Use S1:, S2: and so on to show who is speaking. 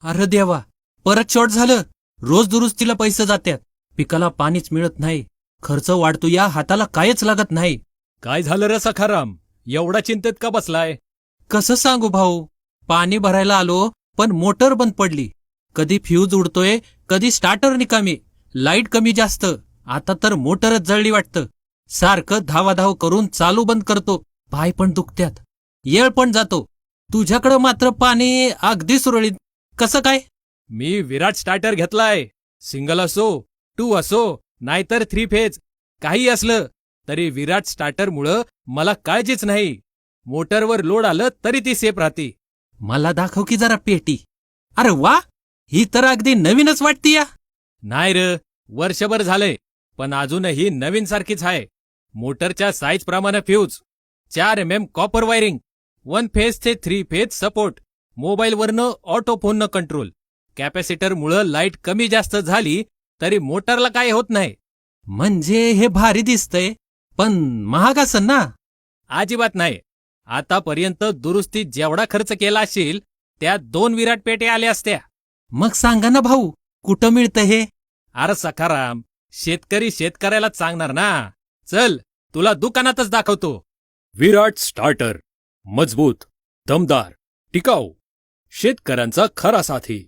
S1: अरे देवा, परत शॉर्ट झालं. रोज दुरुस्तीला पैसे जातात, पिकाला पाणीच मिळत नाही, खर्च वाढतो, या हाताला कायच लागत नाही.
S2: काय झालं रे सखाराम, एवढा चिंतेत का बसलाय?
S1: कसं सांगू भाऊ, पाणी भरायला आलो पण मोटर बंद पडली. कधी फ्यूज उडतोय, कधी स्टार्टर निकामी, लाईट कमी जास्त. आता तर मोटरच जळली वाटतं. सारखं धावाधाव करून चालू बंद करतो, पाय पण दुखत्यात, येळ पण जातो. तुझ्याकडं मात्र पाणी अगदी सुरळीत. कसं काय?
S2: मी विराट स्टार्टर घेतलाय. सिंगल असो, 2 असो, नाहीतर 3 फेज, काही असलं तरी विराट स्टार्टरमुळं मला काळजीच नाही. मोटरवर लोड आलं तरी ती सेफ राहते.
S1: मला दाखव की जरा पेटी. अरे वा, ही तर अगदी नवीनच वाटती या.
S2: नाही र, वर्षभर झालंय, पण अजूनही नवीन सारखीच आहे. मोटरच्या साईज प्रमाणे fuse, 4 mm copper wiring, 1 phase ते 3 फेज सपोर्ट, मोबाईलवरनं ऑटो फोननं कंट्रोल. कॅपॅसिटरमुळं लाईट कमी जास्त झाली तरी मोटरला काय होत नाही.
S1: म्हणजे हे भारी दिसतंय, पण महाग असन ना?
S2: अजिबात नाही. आतापर्यंत दुरुस्तीत जेवढा खर्च केला असेल त्यात 2 विराट पेट्या आल्या असत्या.
S1: मग सांगा ना भाऊ, कुठं मिळतं हे?
S2: अरे सखाराम, शेतकरी शेतकऱ्यालाच सांगणार ना. चल, तुला दुकानातच दाखवतो. विराट स्टार्टर, मजबूत, दमदार, टिकाऊ, शेतकऱ्यांचा खरा साथी.